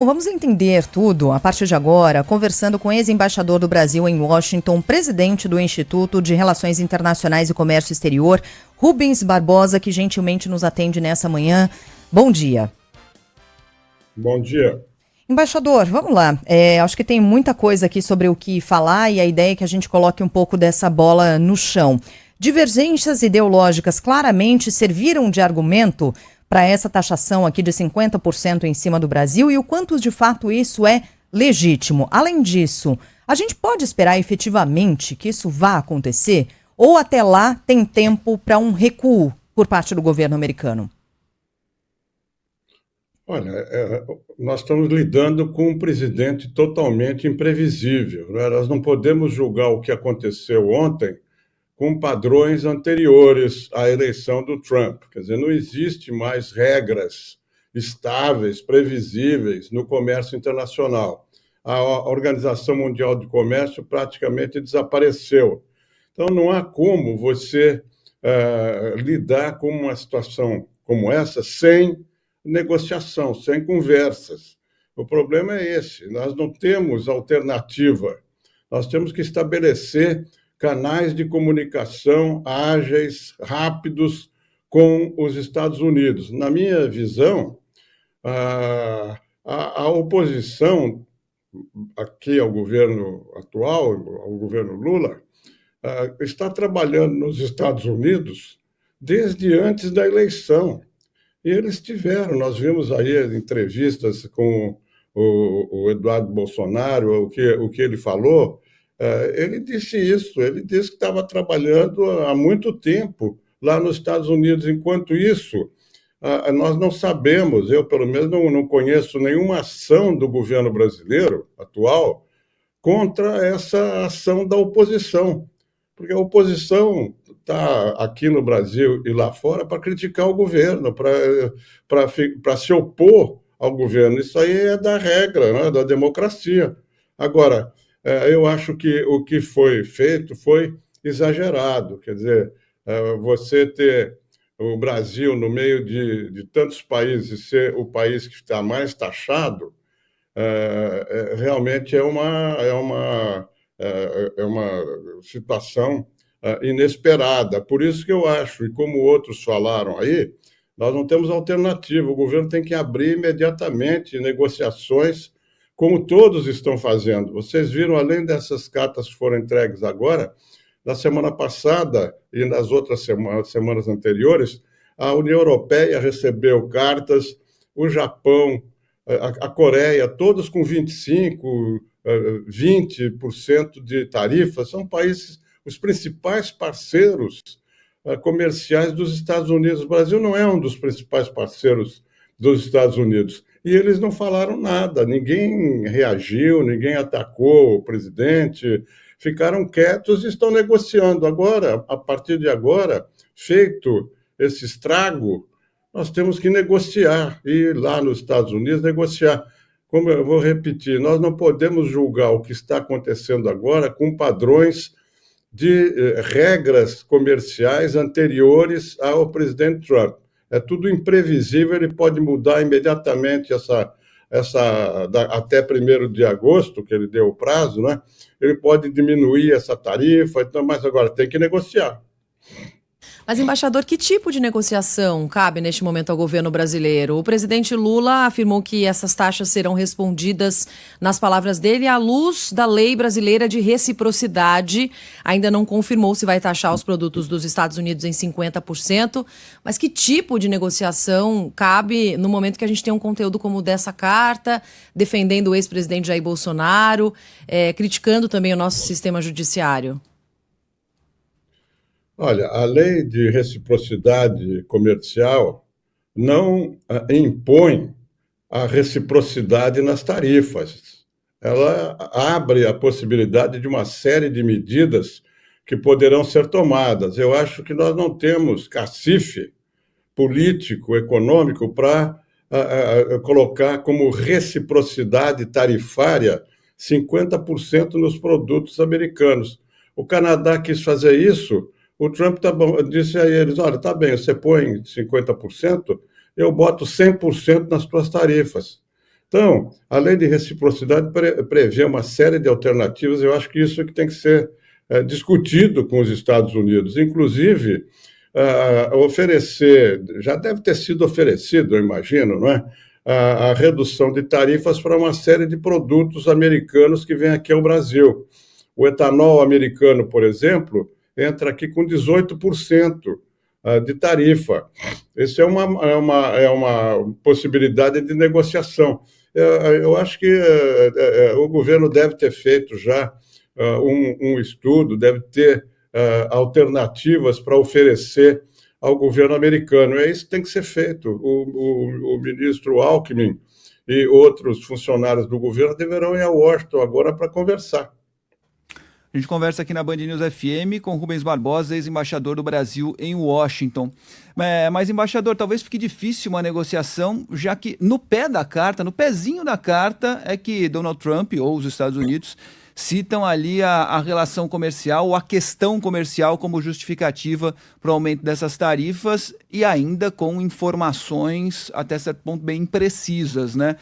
Vamos entender tudo a partir de agora, conversando com o ex-embaixador do Brasil em Washington, presidente do Instituto de Relações Internacionais e Comércio Exterior, Rubens Barbosa, que gentilmente nos atende nessa manhã. Bom dia. Bom dia. Embaixador, vamos lá. Acho que tem muita coisa aqui sobre o que falar e a ideia é que a gente coloque um pouco dessa bola no chão. Divergências ideológicas claramente serviram de argumento para essa taxação aqui de 50% em cima do Brasil e o quanto de fato isso é legítimo. Além disso, a gente pode esperar efetivamente que isso vá acontecer? Ou até lá tem tempo para um recuo por parte do governo americano? Olha, nós estamos lidando com um presidente totalmente imprevisível, né? Nós não podemos julgar o que aconteceu ontem com padrões anteriores à eleição do Trump. Quer dizer, não existe mais regras estáveis, previsíveis no comércio internacional. A Organização Mundial de Comércio praticamente desapareceu. Então, não há como você lidar com uma situação como essa sem negociação, sem conversas. O problema é esse: nós não temos alternativa. Nós temos que estabelecer canais de comunicação ágeis, rápidos com os Estados Unidos. Na minha visão, a oposição aqui ao governo atual, ao governo Lula, está trabalhando nos Estados Unidos desde antes da eleição. E eles tiveram, nós vimos aí entrevistas com o Eduardo Bolsonaro, o que ele falou. Ele disse isso, ele disse que estava trabalhando há muito tempo lá nos Estados Unidos. Enquanto isso, nós não sabemos, eu pelo menos não conheço nenhuma ação do governo brasileiro atual contra essa ação da oposição, porque a oposição está aqui no Brasil e lá fora para criticar o governo, para se opor ao governo. Isso aí é da regra, né, da democracia. Agora, eu acho que o que foi feito foi exagerado. Quer dizer, você ter o Brasil no meio de tantos países ser o país que está mais taxado, realmente é uma situação inesperada. Por isso que eu acho, e como outros falaram aí, nós não temos alternativa. O governo tem que abrir imediatamente negociações, como todos estão fazendo. Vocês viram, além dessas cartas que foram entregues agora, na semana passada e nas outras semanas anteriores, a União Europeia recebeu cartas, o Japão, a Coreia, todos com 25%, 20% de tarifas. São países, os principais parceiros comerciais dos Estados Unidos. O Brasil não é um dos principais parceiros dos Estados Unidos. E eles não falaram nada, ninguém reagiu, ninguém atacou o presidente, ficaram quietos e estão negociando. Agora, a partir de agora, feito esse estrago, nós temos que negociar, ir lá nos Estados Unidos negociar. Como eu vou repetir, nós não podemos julgar o que está acontecendo agora com padrões de regras comerciais anteriores ao presidente Trump. É tudo imprevisível, ele pode mudar imediatamente até 1º de agosto, que ele deu o prazo, né? Ele pode diminuir essa tarifa, então, mas agora tem que negociar. Mas, embaixador, que tipo de negociação cabe neste momento ao governo brasileiro? O presidente Lula afirmou que essas taxas serão respondidas, nas palavras dele, à luz da lei brasileira de reciprocidade. Ainda não confirmou se vai taxar os produtos dos Estados Unidos em 50%. Mas que tipo de negociação cabe no momento que a gente tem um conteúdo como dessa carta, defendendo o ex-presidente Jair Bolsonaro, criticando também o nosso sistema judiciário? Olha, a lei de reciprocidade comercial não impõe a reciprocidade nas tarifas. Ela abre a possibilidade de uma série de medidas que poderão ser tomadas. Eu acho que nós não temos cacife político, econômico, para colocar como reciprocidade tarifária 50% nos produtos americanos. O Canadá quis fazer isso. O Trump disse a eles: olha, tá bem, você põe 50%, eu boto 100% nas tuas tarifas. Então, a lei de reciprocidade prevê uma série de alternativas, eu acho que isso é que tem que ser discutido com os Estados Unidos. Inclusive, oferecer, já deve ter sido oferecido, eu imagino, não é? A redução de tarifas para uma série de produtos americanos que vêm aqui ao Brasil. O etanol americano, por exemplo, entra aqui com 18% de tarifa. Isso é uma possibilidade de negociação. Eu acho que o governo deve ter feito já um estudo, deve ter alternativas para oferecer ao governo americano. É isso que tem que ser feito. O ministro Alckmin e outros funcionários do governo deverão ir a Washington agora para conversar. A gente conversa aqui na Band News FM com Rubens Barbosa, ex-embaixador do Brasil em Washington. Mas, embaixador, talvez fique difícil uma negociação, já que no pé da carta, no pezinho da carta, é que Donald Trump ou os Estados Unidos citam ali a relação comercial ou a questão comercial como justificativa para o aumento dessas tarifas e ainda com informações até certo ponto bem imprecisas, né?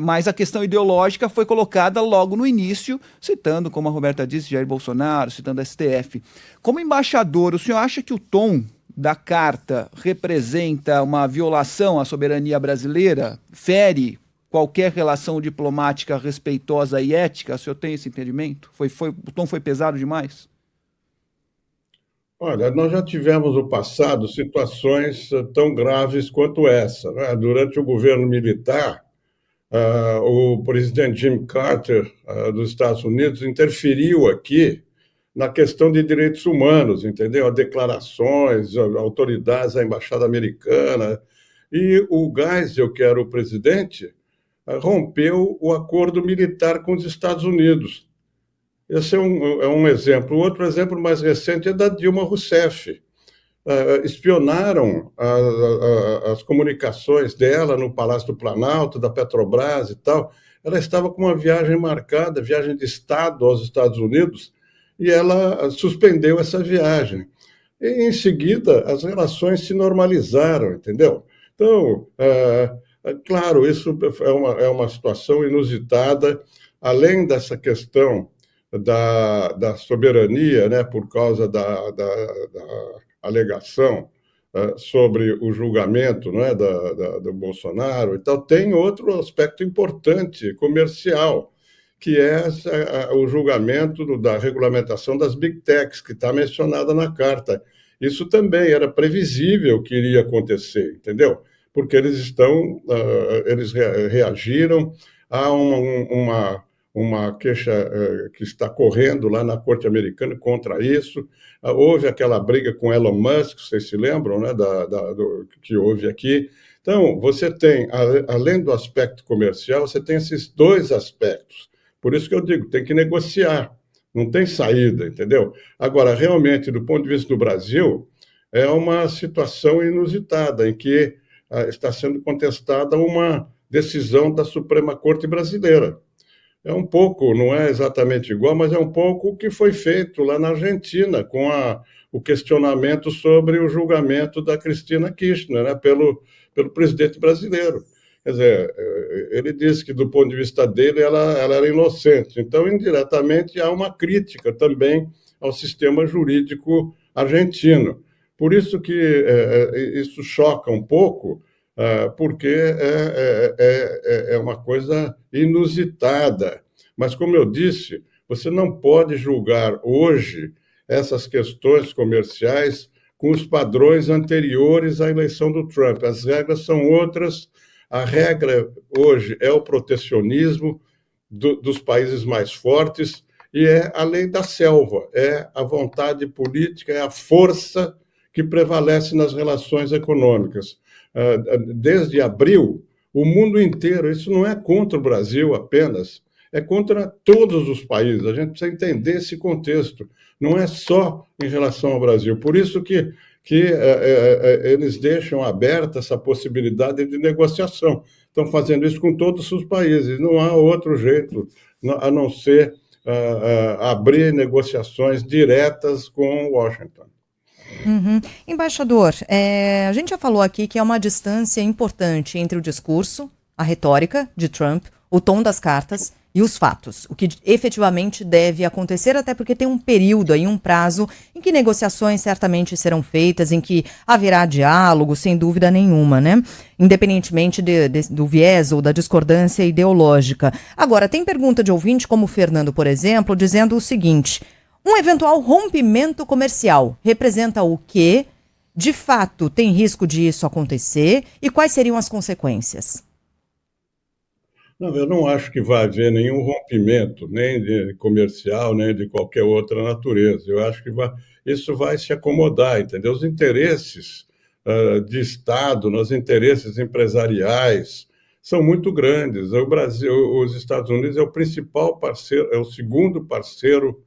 Mas a questão ideológica foi colocada logo no início, citando, como a Roberta disse, Jair Bolsonaro, citando a STF. Como embaixador, o senhor acha que o tom da carta representa uma violação à soberania brasileira? Fere qualquer relação diplomática respeitosa e ética? O senhor tem esse entendimento? O tom foi pesado demais? Olha, nós já tivemos no passado situações tão graves quanto essa, né? Durante o governo militar, o presidente Jimmy Carter, dos Estados Unidos, interferiu aqui na questão de direitos humanos, entendeu? Declarações, autoridades da Embaixada Americana. E o Geisel, que era o presidente, rompeu o acordo militar com os Estados Unidos. Esse é um exemplo. O outro exemplo mais recente é da Dilma Rousseff. Espionaram as comunicações dela no Palácio do Planalto, da Petrobras e tal. Ela estava com uma viagem marcada, viagem de Estado aos Estados Unidos, e ela suspendeu essa viagem. E, em seguida, as relações se normalizaram, entendeu? Então, claro, isso é uma situação inusitada, além dessa questão da soberania, né, por causa da alegação sobre o julgamento, né, do Bolsonaro e tal, tem outro aspecto importante, comercial, que é o julgamento da regulamentação das Big Techs, que está mencionada na carta. Isso também era previsível que iria acontecer, entendeu? Porque eles reagiram a uma queixa que está correndo lá na Corte Americana contra isso. Houve aquela briga com Elon Musk, vocês se lembram, né, que houve aqui. Então, você tem, além do aspecto comercial, você tem esses dois aspectos. Por isso que eu digo, tem que negociar, não tem saída, entendeu? Agora, realmente, do ponto de vista do Brasil, é uma situação inusitada, em que está sendo contestada uma decisão da Suprema Corte brasileira. É um pouco, não é exatamente igual, mas é um pouco o que foi feito lá na Argentina, com o questionamento sobre o julgamento da Cristina Kirchner, né, pelo presidente brasileiro. Quer dizer, ele disse que, do ponto de vista dele, ela era inocente. Então, indiretamente, há uma crítica também ao sistema jurídico argentino. Por isso que isso choca um pouco, porque é uma coisa inusitada. Mas, como eu disse, você não pode julgar hoje essas questões comerciais com os padrões anteriores à eleição do Trump. As regras são outras. A regra hoje é o protecionismo dos países mais fortes e é a lei da selva, é a vontade política, é a força que prevalece nas relações econômicas. Desde abril, o mundo inteiro, isso não é contra o Brasil apenas, é contra todos os países. A gente precisa entender esse contexto. Não é só em relação ao Brasil. Por isso que eles deixam aberta essa possibilidade de negociação. Estão fazendo isso com todos os países. Não há outro jeito a não ser abrir negociações diretas com Washington. Uhum. Embaixador, a gente já falou aqui que há uma distância importante entre o discurso a retórica de Trump, o tom das cartas e os fatos, o que efetivamente deve acontecer, até porque tem um período aí, um prazo em que negociações certamente serão feitas, em que haverá diálogo, sem dúvida nenhuma, né? Independentemente do viés ou da discordância ideológica. Agora, tem pergunta de ouvinte, como o Fernando, por exemplo, dizendo o seguinte: um eventual rompimento comercial representa o quê? De fato, tem risco de isso acontecer? E quais seriam as consequências? Não, eu não acho que vai haver nenhum rompimento, nem de comercial, nem de qualquer outra natureza. Eu acho que isso vai se acomodar, entendeu? Os interesses de Estado, os interesses empresariais são muito grandes. O Brasil, os Estados Unidos é o principal parceiro, é o segundo parceiro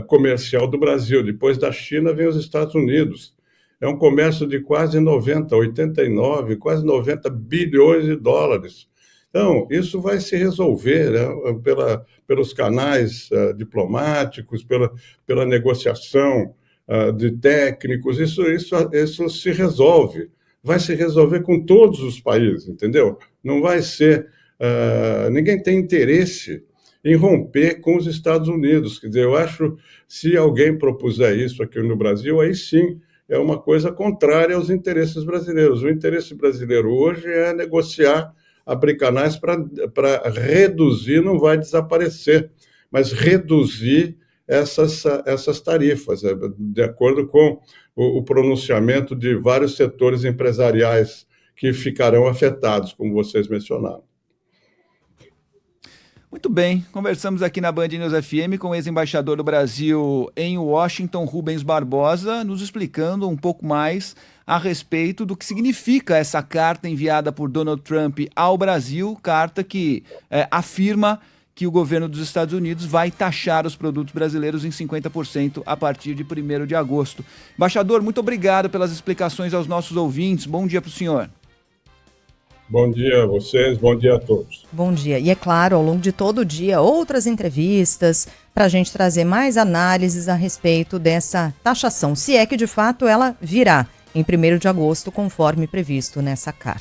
comercial do Brasil. Depois da China vem os Estados Unidos. É um comércio de quase 89, quase 90 bilhões de dólares. Então, isso vai se resolver, né, pelos canais diplomáticos, pela negociação de técnicos, isso se resolve. Vai se resolver com todos os países, entendeu? Não vai ser... ninguém tem interesse em romper com os Estados Unidos. Quer dizer, eu acho, se alguém propuser isso aqui no Brasil, aí sim é uma coisa contrária aos interesses brasileiros. O interesse brasileiro hoje é negociar, abrir canais para reduzir, não vai desaparecer, mas reduzir essas tarifas, de acordo com o pronunciamento de vários setores empresariais que ficarão afetados, como vocês mencionaram. Muito bem, conversamos aqui na Band News FM com o ex-embaixador do Brasil em Washington, Rubens Barbosa, nos explicando um pouco mais a respeito do que significa essa carta enviada por Donald Trump ao Brasil, carta que afirma que o governo dos Estados Unidos vai taxar os produtos brasileiros em 50% a partir de 1º de agosto. Embaixador, muito obrigado pelas explicações aos nossos ouvintes. Bom dia para o senhor. Bom dia a vocês, bom dia a todos. Bom dia. E é claro, ao longo de todo o dia, outras entrevistas para a gente trazer mais análises a respeito dessa taxação, se é que de fato ela virá em 1º de agosto, conforme previsto nessa carta.